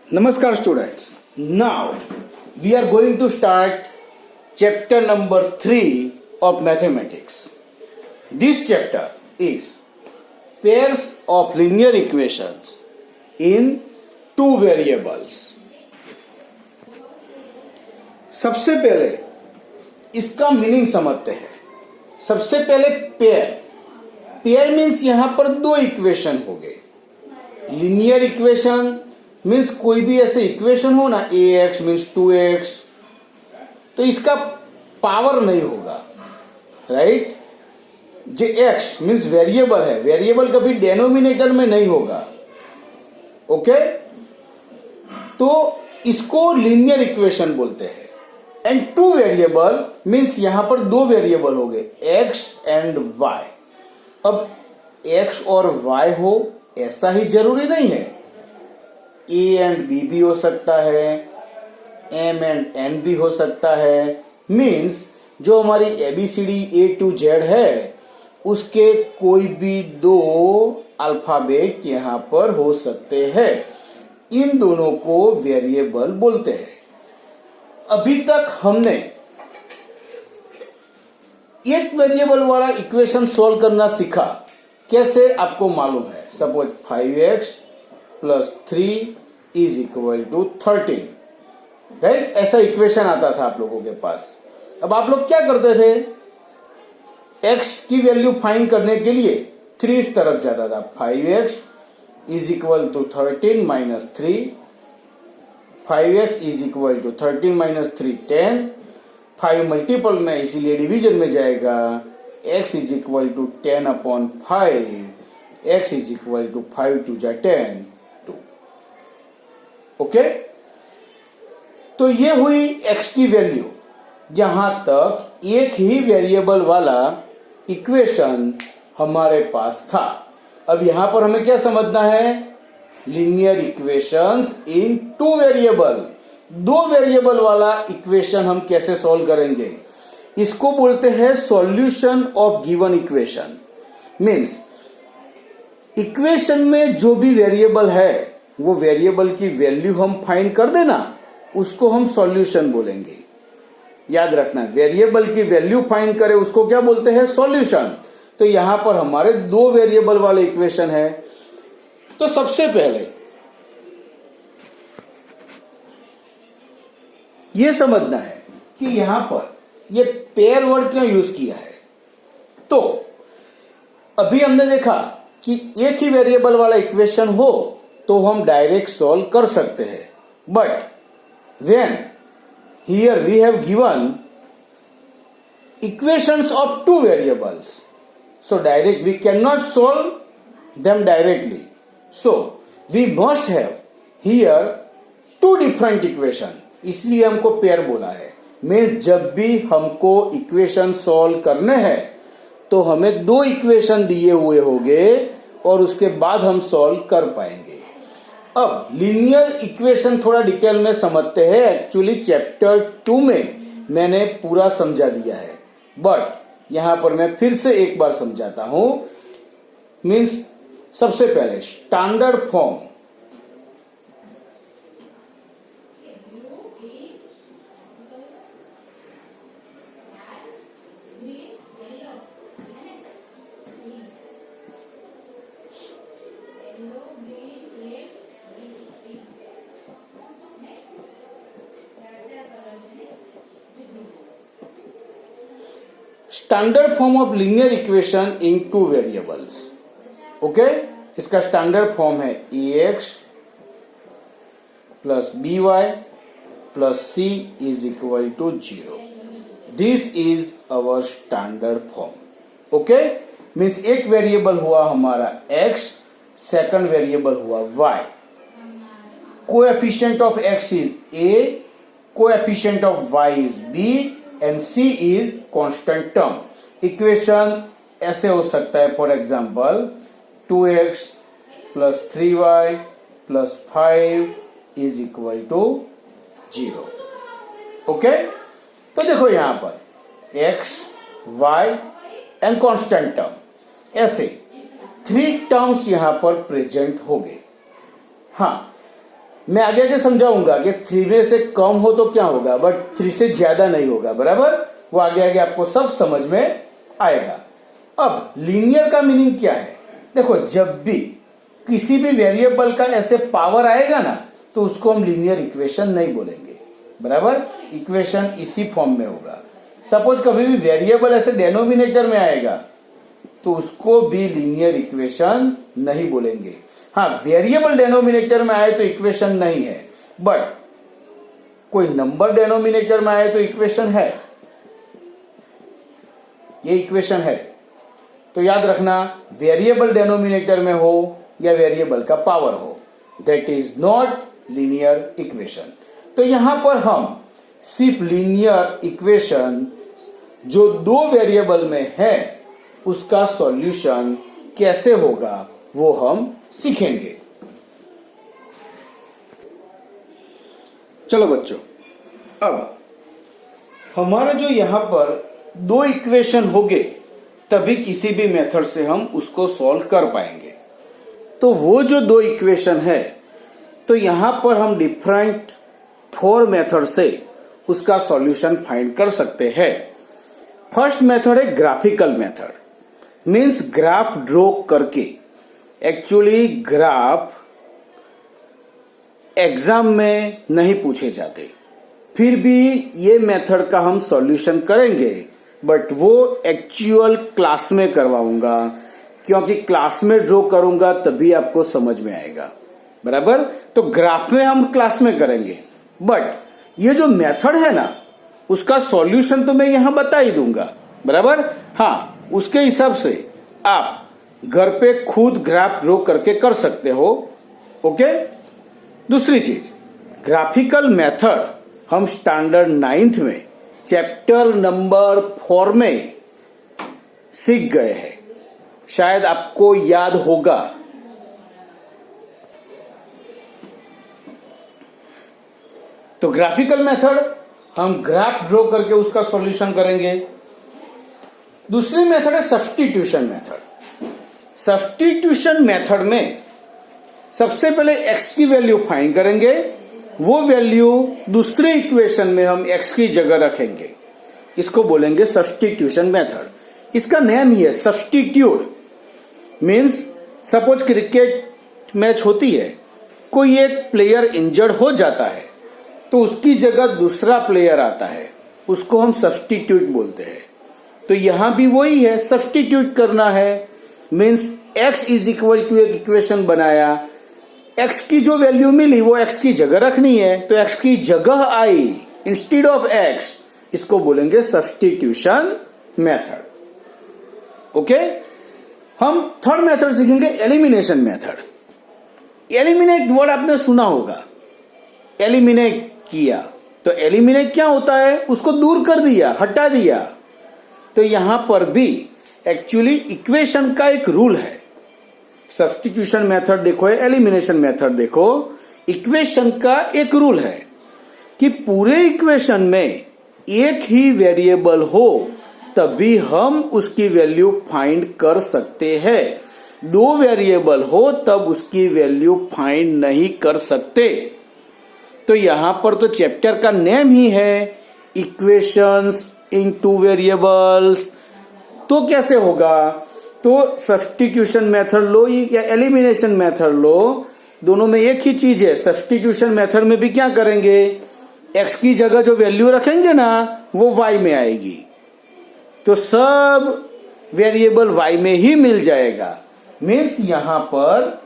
Namaskar students. Now we are going to start chapter number 3 of mathematics. This chapter is pairs of linear equations in two variables. सबसे पहले इसका meaning समझते हैं. सबसे पहले pair means यहां पर दो इक्वेशन हो गए. लिनियर इक्वेशन मीन्स कोई भी ऐसे इक्वेशन हो ना, ax मीन्स 2x, तो इसका पावर नहीं होगा, राइट. जो x मीन्स वेरिएबल है, वेरिएबल कभी डेनोमिनेटर में नहीं होगा. ओके, तो इसको लिनियर इक्वेशन बोलते हैं. एंड टू वेरिएबल मीन्स यहां पर दो वेरिएबल हो गए, x एंड y. अब x और y हो ऐसा ही जरूरी नहीं है. a एंड b भी हो सकता है, m एंड n भी हो सकता है. मीन्स जो हमारी ABCD A to Z है उसके कोई भी दो अल्फाबेट यहां पर हो सकते हैं. इन दोनों को वेरिएबल बोलते हैं. अभी तक हमने एक वेरिएबल वाला इक्वेशन सॉल्व करना सीखा. कैसे आपको मालूम है. Suppose 5x plus 3 is equal to 13, right. ऐसा इक्वेशन आता था आप लोगों के पास. अब आप लोग क्या करते थे, x की वैल्यू फाइंड करने के लिए 3 इस तरफ जाता था. 5x is equal to 13 minus 3, 5x is equal to 13 minus 3 10. 5 multiple में इसीलिए डिवीजन में जाएगा. x is equal to 10 upon 5, x is equal to 5 टू जा 10, 2. ओके, तो ये हुई x की वैल्यू. यहां तक एक ही वेरिएबल वाला इक्वेशन हमारे पास था. अब यहां पर हमें क्या समझना है, लिनियर इक्वेशंस इन टू वेरिएबल. दो वेरिएबल वाला इक्वेशन हम कैसे सॉल्व करेंगे. इसको बोलते हैं solution of given equation. Means equation में जो भी वेरिएबल है वो वेरिएबल की वैल्यू हम फाइंड कर देना, उसको हम सॉल्यूशन बोलेंगे. याद रखना, वेरिएबल की वैल्यू फाइंड करें उसको क्या बोलते हैं, सॉल्यूशन. तो यहां पर हमारे दो वेरिएबल वाले इक्वेशन है. तो सबसे पहले यह समझना है कि यहां पर ये पेयर वर्ड क्यों यूज किया है. तो अभी हमने देखा कि एक ही वेरिएबल वाला इक्वेशन हो तो हम डायरेक्ट सॉल्व कर सकते हैं. But when here we have given equations of two variables, so direct we can not solve them directly. So we must have here two different equation. इसलिए हमको पेयर बोला है. मीन्स जब भी हमको इक्वेशन सॉल्व करने हैं तो हमें दो इक्वेशन दिए हुए होंगे और उसके बाद हम सॉल्व कर पाएंगे. अब लीनियर इक्वेशन थोड़ा डिटेल में समझते हैं. एक्चुअली चैप्टर 2 में मैंने पूरा समझा दिया है, बट यहां पर मैं फिर से एक बार समझाता हूं. मीन्स सबसे पहले standard form. Standard form of linear equation in two variables. Okay, इसका स्टैंडर्ड फॉर्म है ax plus by plus c is equal to 0. This is our standard form. Okay, means एक वेरिएबल हुआ हमारा x, सेकंड वेरिएबल हुआ y. Coefficient of x is a, coefficient of y is b and c is constant term. Equation ऐसे हो सकता है, for example 2x plus 3y plus 5 is equal to 0. Okay, तो देखो यहां पर x, y and constant term, ऐसे 3 terms यहां पर प्रेजेंट हो गए. हाँ, मैं आगे आगे समझाऊंगा कि 3 में से कम हो तो क्या होगा, बट 3 से ज्यादा नहीं होगा, बराबर। वो आगे आगे आपको सब समझ में आएगा। अब लीनियर का मीनिंग क्या है? देखो, जब भी किसी भी वेरिएबल का ऐसे पावर आएगा ना, तो उसको हम लीनियर इक्वेशन नहीं बोलेंगे, बराबर। इक्वेशन इसी फॉर्म में होगा। सपोज कभी भी वेरिएबल ऐसे डेनोमिनेटर में आएगा तो उसको भी लीनियर इक्वेशन नहीं बोलेंगे। हाँ, वेरिएबल डेनोमिनेटर में आए तो इक्वेशन नहीं है, बट कोई नंबर डेनोमिनेटर में आए तो इक्वेशन है। ये इक्वेशन है, तो याद रखना, वेरिएबल डेनोमिनेटर में हो या वेरिएबल का पावर हो, that is not linear equation. तो यहां पर हम सिर्फ लीनियर इक्वेशन जो 2 वेरिएबल में है उसका सॉल्यूशन कैसे होगा वो हम सीखेंगे। चलो बच्चों, अब हमारा जो यहां पर 2 इक्वेशन होंगे तभी किसी भी मेथड से हम उसको सॉल्व कर पाएंगे। तो वो जो 2 इक्वेशन है, तो यहां पर हम डिफरेंट 4 मेथड से उसका सॉल्यूशन फाइंड कर सकते हैं। फर्स्ट मेथड है graphical method, means graph draw करके। एक्चुअली ग्राफ एग्जाम में नहीं पूछे जाते, फिर भी ये मेथड का हम सॉल्यूशन करेंगे, बट वो एक्चुअल क्लास में करवाऊंगा, क्योंकि क्लास में ड्रॉ करूंगा तभी आपको समझ में आएगा, बराबर। तो ग्राफ में हम क्लास में करेंगे, बट ये जो मेथड है ना, उसका सॉल्यूशन तो मैं यहां बता ही दूंगा, बराबर। हाँ, उसके हिसाब से आप घर पे खुद ग्राफ ड्रॉ करके कर सकते हो, ओके। दूसरी चीज, ग्राफिकल मेथड हम स्टैंडर्ड 9th में चैप्टर नंबर 4 में सीख गए हैं, शायद आपको याद होगा। तो ग्राफिकल मेथड हम ग्राफ ड्रॉ करके उसका सॉल्यूशन करेंगे। दूसरी मेथड है सब्स्टिट्यूशन मेथड। सब्स्टिट्यूशन मेथड में सबसे पहले x की वैल्यू फाइंड करेंगे, वो वैल्यू दूसरे इक्वेशन में हम x की जगह रखेंगे, इसको बोलेंगे सब्स्टिट्यूशन मेथड। इसका नेम ही है substitute. Means suppose cricket match होती है, कोई एक प्लेयर इंजर्ड हो जाता है तो उसकी जगह दूसरा प्लेयर आता है, उसको हम सब्स्टिट्यूट बोलते हैं। तो यहां भी वही है, सब्स्टिट्यूट करना है। Means x is equal to एक इक्वेशन बनाया, x की जो वैल्यू मिली वो x की जगह रखनी है, तो x की जगह आई इंस्टेड ऑफ x, इसको बोलेंगे सब्स्टिट्यूशन मेथड, ओके। हम थर्ड मेथड सीखेंगे एलिमिनेशन मेथड। एलिमिनेट वर्ड आपने सुना होगा, एलिमिनेट किया, तो एलिमिनेट क्या होता है? उसको दूर कर दिया, हटा दिया। तो यहां पर भी एक्चुअली इक्वेशन का एक रूल है। सब्स्टिट्यूशन मेथड देखो, एलिमिनेशन मेथड देखो, इक्वेशन का एक रूल है कि पूरे इक्वेशन में एक ही वेरिएबल हो तभी हम उसकी वैल्यू फाइंड कर सकते हैं। 2 वेरिएबल हो तब उसकी वैल्यू फाइंड नहीं कर सकते। तो यहां पर तो चैप्टर का नेम ही है इक्वेशंस इन 2 वेरिएबल्स। तो कैसे होगा? तो सब्स्टिट्यूशन मेथड लो या एलिमिनेशन मेथड लो, दोनों में एक ही चीज है। सब्स्टिट्यूशन मेथड में भी क्या करेंगे, x की जगह जो वैल्यू रखेंगे ना वो y में आएगी, तो सब वेरिएबल y में ही मिल जाएगा। मीन्स यहां पर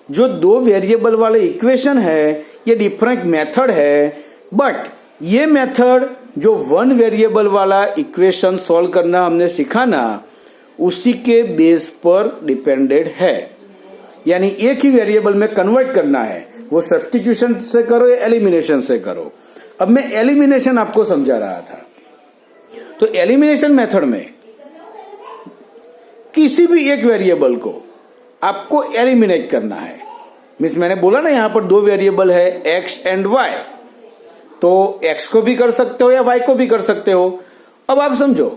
जो 2 वेरिएबल वाले इक्वेशन है ये डिफरेंट मेथड है, बट ये मेथड जो 1 वेरिएबल वाला इक्वेशन सॉल्व करना हमने सीखा ना, उसी के बेस पर डिपेंडेड है। यानी एक ही वेरिएबल में कन्वर्ट करना है, वो सब्स्टिट्यूशन से करो या एलिमिनेशन से करो। अब मैं एलिमिनेशन आपको समझा रहा था। तो एलिमिनेशन मेथड में किसी भी एक वेरिएबल को आपको एलिमिनेट करना है। मीन्स मैंने बोला ना यहां पर 2 वेरिएबल है x एंड y, तो x को भी कर सकते हो या y को भी कर सकते हो। अब आप समझो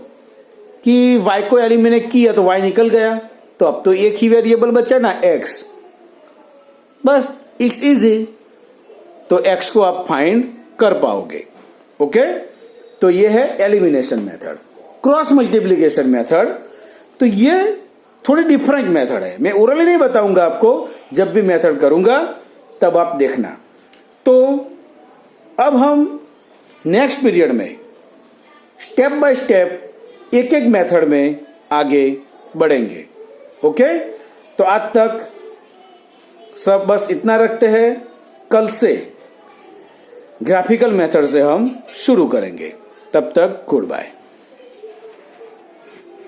कि y को एलिमिनेट किया तो y निकल गया, तो अब तो एक ही वेरिएबल बचा ना x, बस इट्स इजी। तो x को आप फाइंड कर पाओगे। ओके, तो ये है elimination method. Cross multiplication method, तो ये थोड़ी डिफरेंट मेथड है, मैं ओरली नहीं बताऊंगा आपको, जब भी मेथड करूंगा तब आप देखना। तो अब हम नेक्स्ट पीरियड में स्टेप बाय स्टेप एक एक मेथड में आगे बढ़ेंगे। ओके, तो आज तक सब बस इतना रखते हैं, कल से ग्राफिकल मेथड से हम शुरू करेंगे। तब तक गुड बाय।